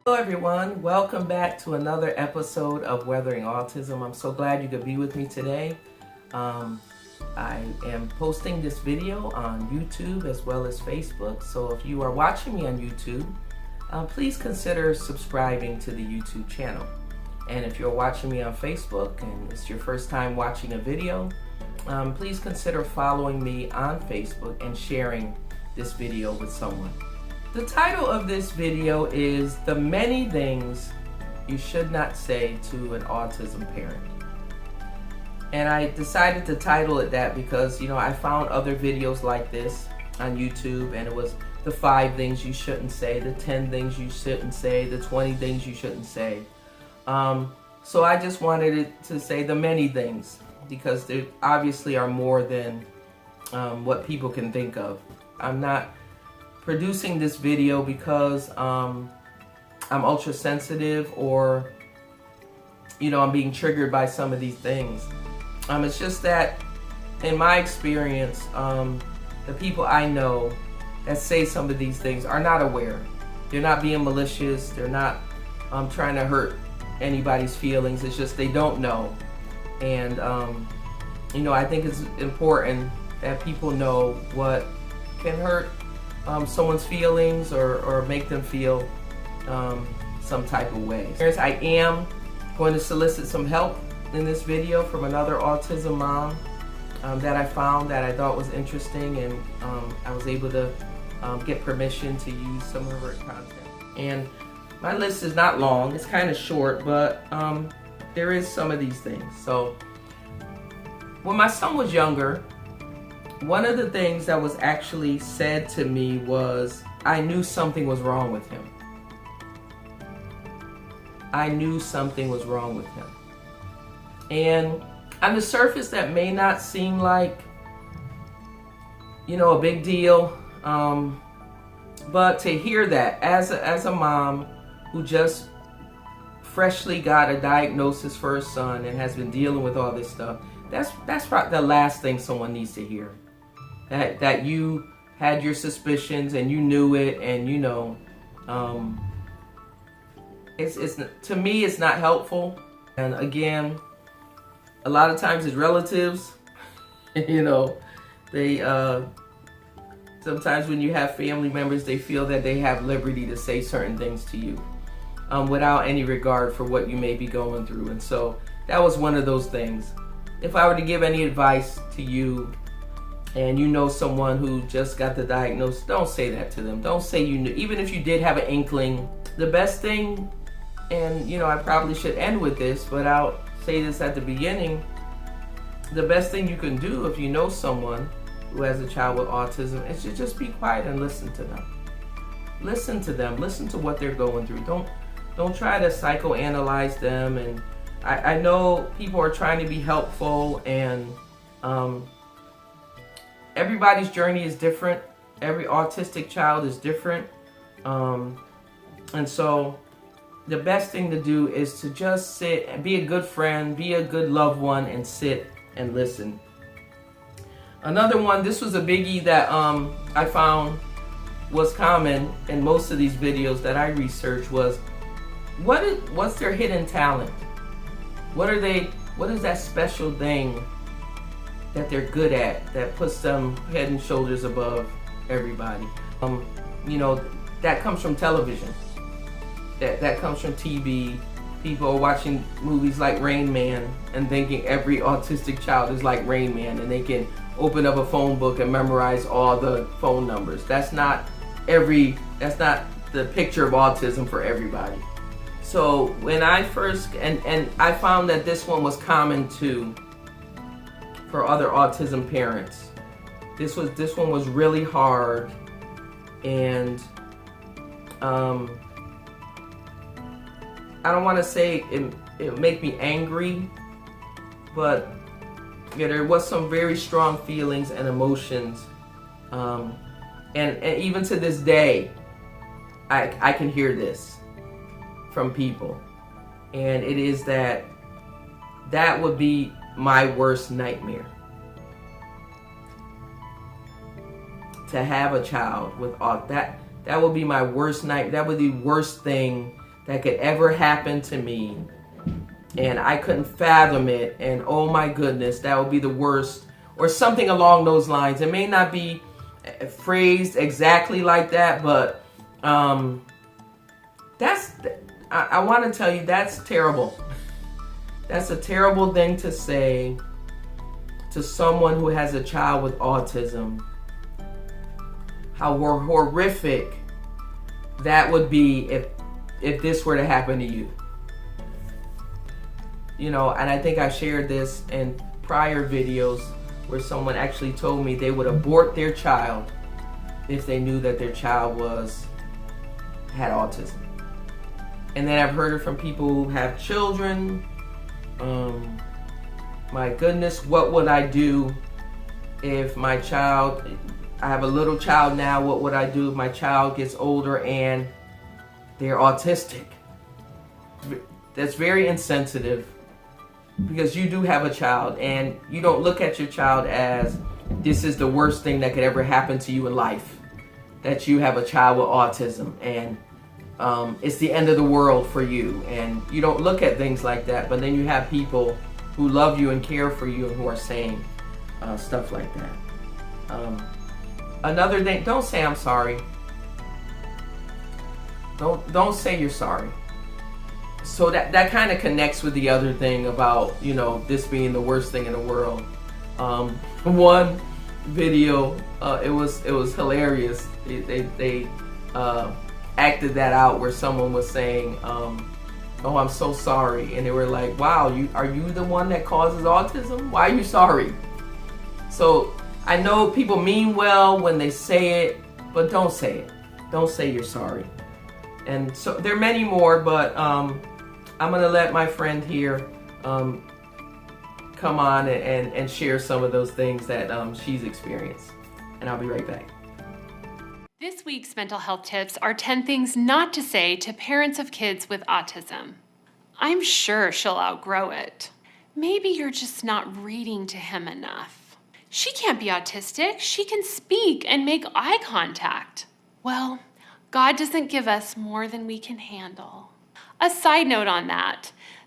Hello everyone, welcome back to another episode of Weathering Autism. I'm so glad you could be with me today. I am posting this video on YouTube as well as Facebook, so if you are watching me on YouTube, please consider subscribing to the YouTube channel. And if you're watching me on Facebook and it's your first time watching a video, please consider following me on Facebook and sharing this video with someone. The title of this video is The Many Things You Should Not Say to an Autism Parent. And I decided to title it that because, I found other videos like this on YouTube, and it was the 5 things you shouldn't say, the 10 things you shouldn't say, the 20 things you shouldn't say. So I just wanted it to say the many things, because there obviously are more than what people can think of. I'm not producing this video because I'm ultra sensitive or I'm being triggered by some of these things. It's just that in my experience, the people I know that say some of these things are not aware. They're not being malicious. They're not trying to hurt anybody's feelings. It's just they don't know. And I think it's important that people know what can hurt someone's feelings or make them feel some type of way. I am going to solicit some help in this video from another autism mom that I found that I thought was interesting, and I was able to get permission to use some of her content. And my list is not long, it's kind of short, but there is some of these things. So when my son was younger, one of the things that was actually said to me was, I knew something was wrong with him. I knew something was wrong with him. And on the surface, that may not seem like, a big deal. But to hear that as a mom who just freshly got a diagnosis for her son and has been dealing with all this stuff, that's probably the last thing someone needs to hear. That you had your suspicions and you knew it, and it's to me it's not helpful. And again, a lot of times it's relatives. They sometimes when you have family members, they feel that they have liberty to say certain things to you without any regard for what you may be going through. And so that was one of those things. If I were to give any advice to you, and someone who just got the diagnosis, don't say that to them. Don't say you knew. Even if you did have an inkling, the best thing, and I probably should end with this, but I'll say this at the beginning, the best thing you can do if you know someone who has a child with autism is to just be quiet and listen to them. Listen to them. Listen to what they're going through. Don't try to psychoanalyze them. And I know people are trying to be helpful, and everybody's journey is different. Every autistic child is different. And so the best thing to do is to just sit and be a good friend, be a good loved one, and sit and listen. Another one, this was a biggie that I found was common in most of these videos that I researched, was what's their hidden talent? What is that special thing that they're good at that puts them head and shoulders above everybody? That comes from television. That comes from TV. People are watching movies like Rain Man and thinking every autistic child is like Rain Man, and they can open up a phone book and memorize all the phone numbers. That's not the picture of autism for everybody. So when I first, and I found that this one was common too for other autism parents. This one was really hard, and I don't want to say it make me angry, but there was some very strong feelings and emotions, and even to this day, I can hear this from people, and it is that would be my worst nightmare. To have a child with that would be my worst night. That would be the worst thing that could ever happen to me, and I couldn't fathom it, and oh my goodness, that would be the worst, or something along those lines. It may not be phrased exactly like that, but I want to tell you, that's terrible. That's a terrible thing to say to someone who has a child with autism. How horrific that would be if this were to happen to you. You know, and I think I shared this in prior videos where someone actually told me they would abort their child if they knew that their child had autism. And then I've heard it from people who have children. My goodness, what would I do if my child, I have a little child now, what would I do if my child gets older and they're autistic? That's very insensitive, because you do have a child, and you don't look at your child as this is the worst thing that could ever happen to you in life, that you have a child with autism and it's the end of the world for you, and you don't look at things like that. But then you have people who love you and care for you and who are saying stuff like that. Another thing, don't say I'm sorry. Don't say you're sorry. So that kind of connects with the other thing about, you know, this being the worst thing in the world. One video, it was hilarious. They acted that out where someone was saying, "Oh, I'm so sorry," and they were like, "Wow, are you the one that causes autism? Why are you sorry?" So I know people mean well when they say it, but don't say it. Don't say you're sorry. And so there are many more, but I'm gonna let my friend here come on and share some of those things that she's experienced. And I'll be right back. This week's mental health tips are 10 things not to say to parents of kids with autism. I'm sure she'll outgrow it. Maybe you're just not reading to him enough. She can't be autistic. She can speak and make eye contact. Well, God doesn't give us more than we can handle. A side note on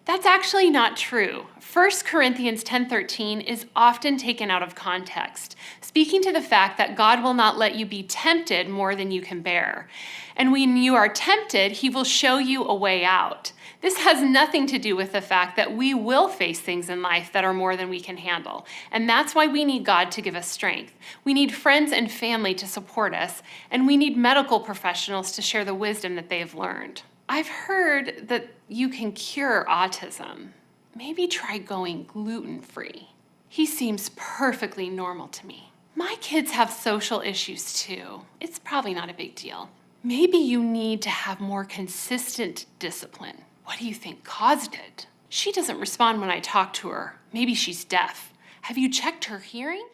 that's actually not true. 1 Corinthians 10:13 is often taken out of context, speaking to the fact that God will not let you be tempted more than you can bear. And when you are tempted, he will show you a way out. This has nothing to do with the fact that we will face things in life that are more than we can handle. And that's why we need God to give us strength. We need friends and family to support us, and we need medical professionals to share the wisdom that they have learned. I've heard that you can cure autism. Maybe try going gluten-free. He seems perfectly normal to me. My kids have social issues too. It's probably not a big deal. Maybe you need to have more consistent discipline. What do you think caused it? She doesn't respond when I talk to her. Maybe she's deaf. Have you checked her hearing?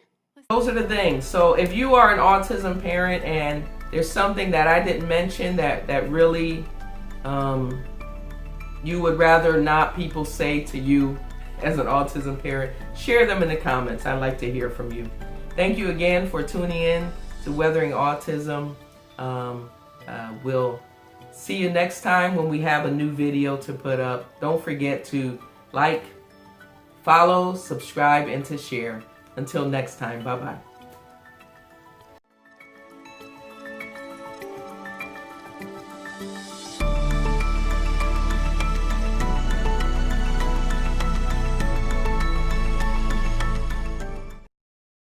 Those are the things. So if you are an autism parent and there's something that I didn't mention that really you would rather not people say to you as an autism parent, share them in the comments. I'd like to hear from you. Thank you again for tuning in to Weathering Autism. We'll see you next time when we have a new video to put up. Don't forget to like, follow, subscribe, and to share. Until next time, bye-bye.